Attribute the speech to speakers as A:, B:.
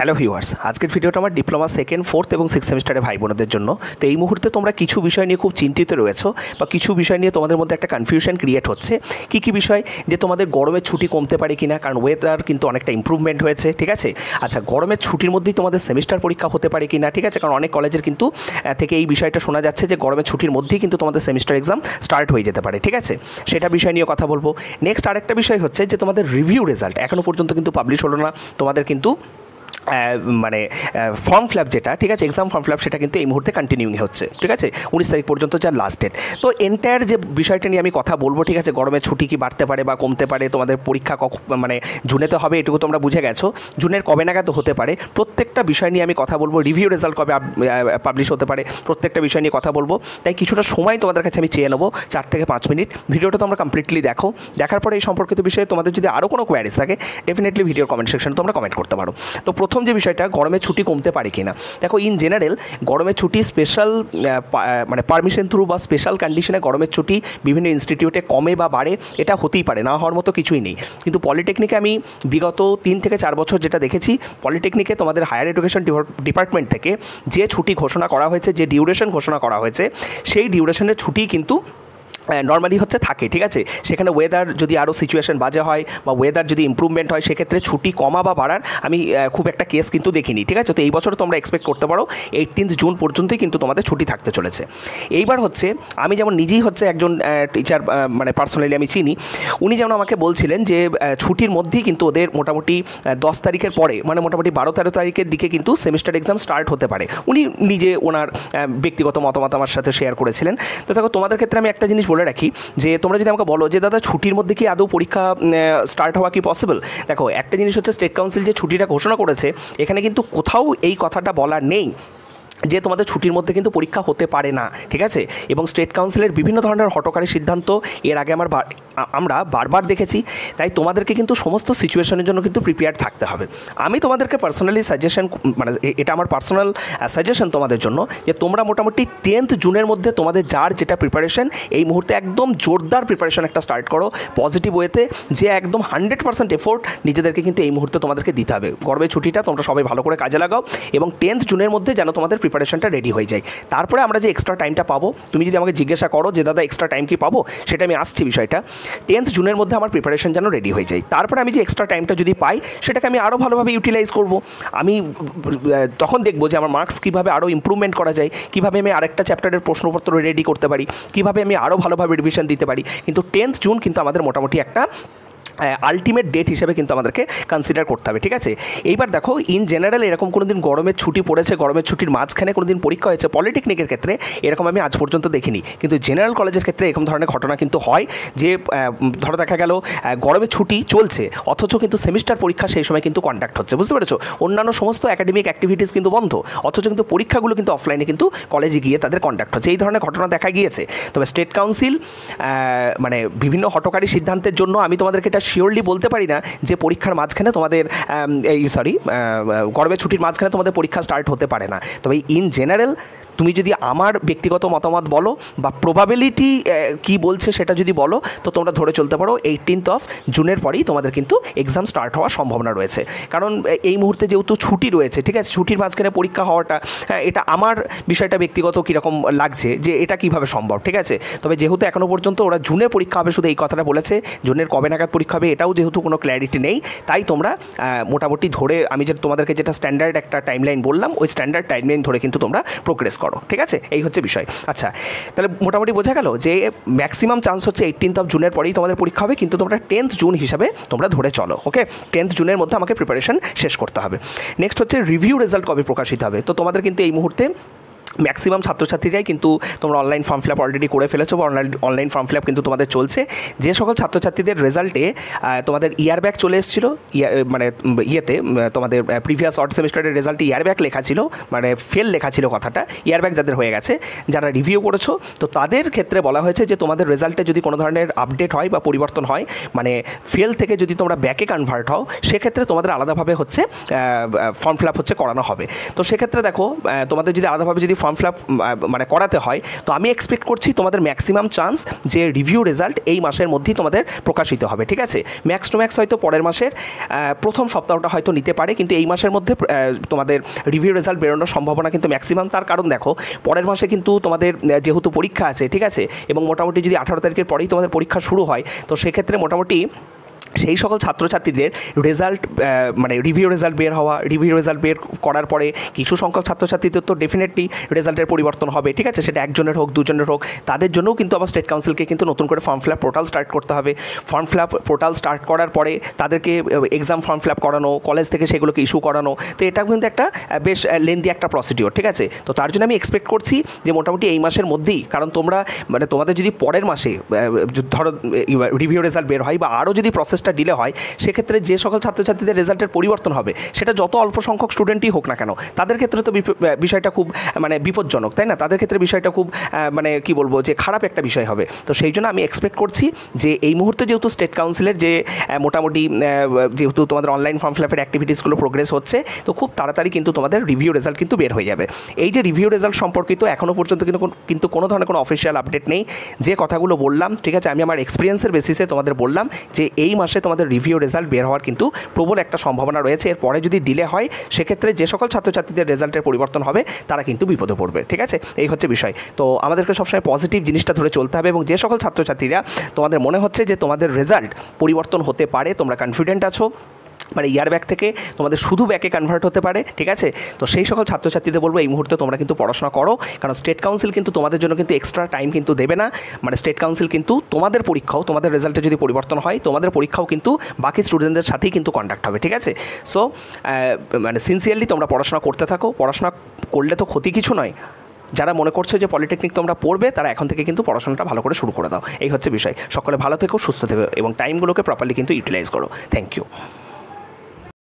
A: Hello viewers, আজকের ভিডিওটা আমার ডিপ্লোমা সেকেন্ড, ফোর্থ এবং সিক্স সেমিস্টারের ভাই বোনদের জন্য। তো এই মুহূর্তে তোমরা কিছু বিষয় নিয়ে খুব চিন্তিত রয়েছো বা কিছু বিষয় নিয়ে তোমাদের মধ্যে একটা কনফিউশন ক্রিয়েট হচ্ছে। কী বিষয়, যে তোমাদের গরমের ছুটি কমতে পারে কিনা, কারণ ওয়েদার কিন্তু অনেকটা ইম্প্রুভমেন্ট হয়েছে, ঠিক আছে। আচ্ছা, গরমের ছুটির মধ্যেই তোমাদের সেমিস্টার পরীক্ষা হতে পারে কিনা, ঠিক আছে, কারণ অনেক কলেজের কিন্তু থেকে এই বিষয়টা শোনা যাচ্ছে যে গরমের ছুটির মধ্যেই কিন্তু তোমাদের সেমিস্টার এক্সাম স্টার্ট হয়ে যেতে পারে, ঠিক আছে। সেটা বিষয় নিয়ে কথা বলবো। নেক্সট আরেকটা বিষয় হচ্ছে যে তোমাদের রিভিউ রেজাল্ট এখনও পর্যন্ত কিন্তু পাবলিশ হলো না। তোমাদের কিন্তু মানে ফর্ম ফিল আপ যেটা, ঠিক আছে, এক্সাম ফর্ম ফিল আপ সেটা কিন্তু এই মুহূর্তে কন্টিনিউইং হচ্ছে, ঠিক আছে, 19 তারিখ পর্যন্ত যার লাস্ট ডেট। তো এন্টায়ার যে বিষয়টা নিয়ে আমি কথা বলবো, ঠিক আছে, গরমের ছুটি কি বাড়তে পারে বা কমতে পারে, তোমাদের পরীক্ষা মানে জুনেতে হবে এটুকু তোমরা বুঝে গেছো, জুনের কবে নাগাদ হতে পারে, প্রত্যেকটা বিষয় নিয়ে আমি কথা বলবো। রিভিউ রেজাল্ট কবে পাবলিশ হতে পারে, প্রত্যেকটা বিষয় নিয়ে কথা বলবো। তাই কিছুটা সময় তোমাদের কাছে আমি চেয়ে নেবো, 4 থেকে 5 মিনিট। ভিডিওটা তোমরা কমপ্লিটলি দেখো। দেখার পরে এই সম্পর্কিত বিষয়ে তোমাদের যদি আরও কোনো কোয়ারিজ থাকে, ডেফিনেটলি ভিডিওর কমেন্ট সেকশনে তোমরা কমেন্ট করতে পারো। তো প্রথম যে বিষয়টা, গরমের ছুটি কমতে পারে কিনা। দেখো, ইন জেনারেল গরমের ছুটি স্পেশাল মানে পারমিশন থ্রু বা স্পেশাল কন্ডিশনে গরমের ছুটি বিভিন্ন ইনস্টিটিউটে কমে বা বাড়ে, এটা হতেই পারে, না হওয়ার মতো কিছুই নেই। কিন্তু পলিটেকনিকে আমি বিগত 3 থেকে 4 বছর যেটা দেখেছি, পলিটেকনিকে তোমাদের হায়ার এডুকেশন ডিপার্টমেন্ট থেকে যে ছুটি ঘোষণা করা হয়েছে, যে ডিউরেশন ঘোষণা করা হয়েছে, সেই ডিউরেশনের ছুটি কিন্তু নর্মালি হচ্ছে থাকে, ঠিক আছে। সেখানে ওয়েদার যদি আরও সিচুয়েশন বাজে হয় বা ওয়েদার যদি ইম্প্রুভমেন্ট হয়, সেক্ষেত্রে ছুটি কমা বা বাড়ার আমি খুব একটা কেস কিন্তু দেখিনি, ঠিক আছে। তো এই বছর তোমরা এক্সপেক্ট করতে পারো 18 জুন পর্যন্তই কিন্তু তোমাদের ছুটি থাকতে চলেছে। এইবার হচ্ছে, আমি যেমন নিজেই হচ্ছে একজন টিচার, মানে পার্সোনালি আমি চিনি, উনি যেমন আমাকে বলছিলেন যে ছুটির মধ্যেই কিন্তু ওদের মোটামুটি 10 তারিখের পরে, মানে মোটামুটি 12-13 তারিখের দিকে কিন্তু সেমিস্টার এক্সাম স্টার্ট হতে পারে। উনি নিজে ওনার ব্যক্তিগত মতামত আমার সাথে শেয়ার করেছিলেন। তো দেখো, তোমাদের ক্ষেত্রে আমি একটা জিনিস বলে রাখি, যে তোমরা যদি আমাকে বলো যে দাদা ছুটির মধ্যে কি আদৌ পরীক্ষা স্টার্ট হওয়া কি পসিবল, দেখো একটা জিনিস হচ্ছে, স্টেট কাউন্সিল যে ছুটিটা ঘোষণা করেছে, এখানে কিন্তু কোথাও এই কথাটা বলা নেই যে তোমাদের ছুটির মধ্যে কিন্তু পরীক্ষা হতে পারে না, ঠিক আছে। এবং স্টেট কাউন্সিলের বিভিন্ন ধরনের হঠকারী সিদ্ধান্ত এর আগে আমরা বারবার দেখেছি। তাই তোমাদেরকে কিন্তু সমস্ত সিচুয়েশনের জন্য কিন্তু প্রিপেয়ার থাকতে হবে। আমি তোমাদেরকে পার্সোনালি সাজেশন, মানে এটা আমার পার্সোনাল সাজেশন তোমাদের জন্য, যে তোমরা মোটামুটি 10th জুনের মধ্যে তোমাদের যার যেটা প্রিপারেশন, এই মুহূর্তে একদম জোরদার প্রিপারেশন একটা স্টার্ট করো পজিটিভ ওয়েতে, যে একদম 100% এফোর্ট নিজেদেরকে কিন্তু এই মুহূর্তে তোমাদেরকে দিতে হবে। গরমের ছুটিটা তোমরা সবাই ভালো করে কাজে লাগাও এবং 10th জুনের মধ্যে যেন তোমাদের প্রিপারেশনটা রেডি হয়ে যায়। তারপরে আমরা যে এক্সট্রা টাইমটা পাবো, তুমি যদি আমাকে জিজ্ঞাসা করো যে দাদা এক্সট্রা টাইম কি পাবো, সেটা আমি আসছি বিষয়টা। 10th জুনের মধ্যে আমার প্রিপারেশন যেন রেডি হয়ে যায়। তারপরে আমি যে এক্সট্রা টাইমটা যদি পাই, সেটাকে আমি আরও ভালোভাবে ইউটিলাইজ করব। আমি তখন দেখবো যে আমার মার্কস কীভাবে আরও ইম্প্রুভমেন্ট করা যায়, কীভাবে আমি আরেকটা চ্যাপ্টারের প্রশ্নপত্র রেডি করতে পারি, কীভাবে আমি আরও ভালোভাবে রিভিশন দিতে পারি। কিন্তু 10th জুন কিন্তু আমাদের মোটামুটি একটা আলটিমেট ডেট হিসেবে কিন্তু আমাদেরকে কনসিডার করতে হবে, ঠিক আছে। এইবার দেখো, ইন জেনারেল এরকম কোনো দিন গরমের ছুটি পড়েছে, গরমের ছুটির মাঝখানে কোনো দিন পরীক্ষা হয়েছে পলিটেকনিকের ক্ষেত্রে, এরকম আমি আজ পর্যন্ত দেখিনি। কিন্তু জেনারেল কলেজের ক্ষেত্রে এরকম ধরনের ঘটনা কিন্তু হয়, যে ধরো দেখা গেল গরমের ছুটি চলছে, অথচ কিন্তু সেমিস্টার পরীক্ষা সেই সময় কিন্তু কন্ডাক্ট হচ্ছে, বুঝতে পেরেছো। অন্যান্য সমস্ত একাডেমিক অ্যাক্টিভিটিস কিন্তু বন্ধ, অথচ কিন্তু পরীক্ষাগুলো কিন্তু অফলাইনে কিন্তু কলেজে গিয়ে তাদের কন্ডাক্ট হচ্ছে। এই ধরনের ঘটনা দেখা গিয়েছে। তবে স্টেট কাউন্সিল মানে বিভিন্ন হঠকারী সিদ্ধান্তের জন্য আমি তোমাদেরকে এটা শিওরলি বলতে পারি না যে পরীক্ষার মাঝখানে তোমাদের গরমের ছুটির মাঝখানে তোমাদের পরীক্ষা স্টার্ট হতে পারে না। তবে ইন জেনারেল তুমি যদি আমার ব্যক্তিগত মতামত বলো বা প্রবাবিলিটি কি বলছে সেটা যদি বলো, তো তোমরা ধরে চলতে পারো 18th জুনের পরেই তোমাদের কিন্তু এক্সাম স্টার্ট হওয়ার সম্ভাবনা রয়েছে। কারণ এই মুহূর্তে যেহেতু ছুটি রয়েছে, ঠিক আছে, ছুটির মাঝখানে পরীক্ষা হওয়াটা, এটা আমার বিষয়টা ব্যক্তিগত কীরকম লাগছে যে এটা কীভাবে সম্ভব, ঠিক আছে। তবে যেহেতু এখনও পর্যন্ত ওরা জুনে পরীক্ষা হবে শুধু এই কথাটা বলেছে, জুনের কবে নাগাদ পরীক্ষা হবে এটাও যেহেতু কোনো ক্ল্যারিটি নেই, তাই তোমরা মোটামুটি ধরে, আমি যে তোমাদেরকে যেটা স্ট্যান্ডার্ড একটা টাইমলাইন বললাম, ওই স্ট্যান্ডার্ড টাইমলাইন ধরে কিন্তু তোমরা প্রোগ্রেস করো, ঠিক আছে। এই হচ্ছে বিষয়। আচ্ছা, তাহলে মোটামুটি বোঝা গেল যে ম্যাক্সিমাম চান্স হচ্ছে 18th জুনের পরেই তোমাদের পরীক্ষা হবে, কিন্তু তোমরা 10th জুন হিসাবে তোমরা ধরে চলো, ওকে। 10th জুনের মধ্যে আমাকে প্রিপারেশন শেষ করতে হবে। নেক্সট হচ্ছে রিভিউ রেজাল্ট কবে প্রকাশিত হবে। তো তোমাদের কিন্তু এই মুহূর্তে ম্যাক্সিমাম ছাত্রছাত্রীরাই কিন্তু তোমরা online form fill up already করে ফেলেছো বা অনলাইন ফর্ম ফিল আপ কিন্তু তোমাদের চলছে। যে সকল ছাত্রছাত্রীদের রেজাল্টে তোমাদের ইয়ার ব্যাক চলে এসেছিলো, মানে ইয়েতে তোমাদের প্রিভিয়াস অড সেমিস্টারের রেজাল্টে ইয়ার ব্যাক লেখা ছিল, মানে ফেল লেখা ছিল কথাটা, ইয়ার ব্যাক যাদের হয়ে গেছে, যারা রিভিউ করেছো, তো তাদের ক্ষেত্রে বলা হয়েছে যে তোমাদের রেজাল্টে যদি কোনো ধরনের আপডেট হয় বা পরিবর্তন হয়, মানে ফেল থেকে যদি তোমরা ব্যাকে কনভার্ট হও, সেক্ষেত্রে তোমাদের আলাদাভাবে হচ্ছে ফর্ম ফিল আপ হচ্ছে করানো হবে। তো সেক্ষেত্রে দেখো, তোমাদের যদি আলাদাভাবে যদি ফর্ম ফিল আপ মানে করাতে হয়, তো আমি এক্সপেক্ট করছি তোমাদের ম্যাক্সিমাম চান্স যে রিভিউ রেজাল্ট এই মাসের মধ্যেই তোমাদের প্রকাশিত হবে। ঠিক আছে, ম্যাক্স টু ম্যাক্স হয়তো পরের মাসের প্রথম সপ্তাহটা হয়তো নিতে পারে, কিন্তু এই মাসের মধ্যে তোমাদের রিভিউ রেজাল্ট বেরোনোর সম্ভাবনা কিন্তু ম্যাক্সিমাম। তার কারণ দেখো, পরের মাসে কিন্তু তোমাদের যেহেতু পরীক্ষা আছে, ঠিক আছে, এবং মোটামুটি যদি 18 তারিখের পরেই তোমাদের পরীক্ষা শুরু হয়, তো সেক্ষেত্রে মোটামুটি সেই সকল ছাত্রছাত্রীদের রেজাল্ট মানে রিভিউ রেজাল্ট বের হওয়া, রিভিউ রেজাল্ট বের করার পরে কিছু সংখ্যক ছাত্রছাত্রীদের তো ডেফিনেটলি রেজাল্টের পরিবর্তন হবে। ঠিক আছে, সেটা একজনের হোক দুজনের হোক, তাদের জন্যও কিন্তু আবার স্টেট কাউন্সিলকে কিন্তু নতুন করে form fill up portal start করতে হবে। Form fill up portal start করার পরে তাদেরকে এক্সাম ফর্ম ফিল আপ করানো, কলেজ থেকে সেগুলোকে ইস্যু করানো, তো এটা কিন্তু একটা বেশ লেন্দি একটা প্রসিডিওর। ঠিক আছে, তো তার জন্য আমি এক্সপেক্ট করছি যে মোটামুটি এই মাসের মধ্যেই, কারণ তোমরা মানে তোমাদের যদি পরের মাসে ধরো রিভিউ রেজাল্ট বের হয় বা আরও যদি প্রসেসটা ডিলে হয়, সেক্ষেত্রে যে সকল ছাত্রছাত্রীদের রেজাল্টের পরিবর্তন হবে, সেটা যত অল্প সংখ্যক স্টুডেন্টই হোক না কেন, তাদের ক্ষেত্রে তো বিষয়টা খুব মানে বিপজ্জনক, তাই না? তাদের ক্ষেত্রে বিষয়টা খুব মানে কি বলবো, যে খারাপ একটা বিষয় হবে। তো সেই জন্য আমি এক্সপেক্ট করছি যে এই মুহূর্তে যেহেতু স্টেট কাউন্সিলের যে মোটামুটি যেহেতু তোমাদের অনলাইন ফর্ম ফিল আপের অ্যাক্টিভিটিসগুলো প্রোগ্রেস হচ্ছে, তো খুব তাড়াতাড়ি কিন্তু তোমাদের রিভিউ রেজাল্ট কিন্তু বের হয়ে যাবে। এই যে রিভিউ রেজাল্ট সম্পর্কিত এখনও পর্যন্ত কিন্তু কোনো ধরনের কোনো অফিসিয়াল আপডেট নেই। যে কথাগুলো বললাম, ঠিক আছে, আমি আমার এক্সপিরিয়েন্সের বেসিসে তোমাদের বললাম যে এই মাসে তোমাদের রিভিউ রেজাল্ট বের হওয়ার কিন্তু প্রবল একটা সম্ভাবনা রয়েছে। এরপরে যদি ডিলে হয়, সেক্ষেত্রে যে সকল ছাত্রছাত্রীদের রেজাল্টের পরিবর্তন হবে, তারা কিন্তু বিপদে পড়বে। ঠিক আছে, এই হচ্ছে বিষয়। তো আমাদেরকে সবসময় পজিটিভ জিনিসটা ধরে চলতে হবে, এবং যে সকল ছাত্রছাত্রীরা তোমাদের মনে হচ্ছে যে তোমাদের রেজাল্ট পরিবর্তন হতে পারে, তোমরা কনফিডেন্ট আছো, মানে ইয়ার ব্যাক থেকে তোমাদের শুধু ব্যাকে কনভার্ট হতে পারে, ঠিক আছে, তো সেই সকল ছাত্রছাত্রীদের বলবো এই মুহূর্তে তোমরা কিন্তু পড়াশোনা করো, কারণ স্টেট কাউন্সিল কিন্তু তোমাদের জন্য কিন্তু এক্সট্রা টাইম কিন্তু দেবে না। মানে স্টেট কাউন্সিল কিন্তু তোমাদের পরীক্ষাও, তোমাদের রেজাল্টে যদি পরিবর্তন হয়, তোমাদের পরীক্ষাও কিন্তু বাকি স্টুডেন্টদের সাথেই কিন্তু কন্ডাক্ট হবে। ঠিক আছে, সো মানে সিনসিয়ারলি তোমরা পড়াশোনা করতে থাকো। পড়াশোনা করলে তো ক্ষতি কিছু নয়। যারা মনে করছো যে পলিটেকনিক তোমরা পড়বে, তারা এখন থেকে কিন্তু পড়াশোনাটা ভালো করে শুরু করে দাও। এই হচ্ছে বিষয়। সকলে ভালো থেকো, সুস্থ থেকো, এবং টাইমগুলোকে প্রপারলি কিন্তু ইউটিলাইজ করো। Thank you.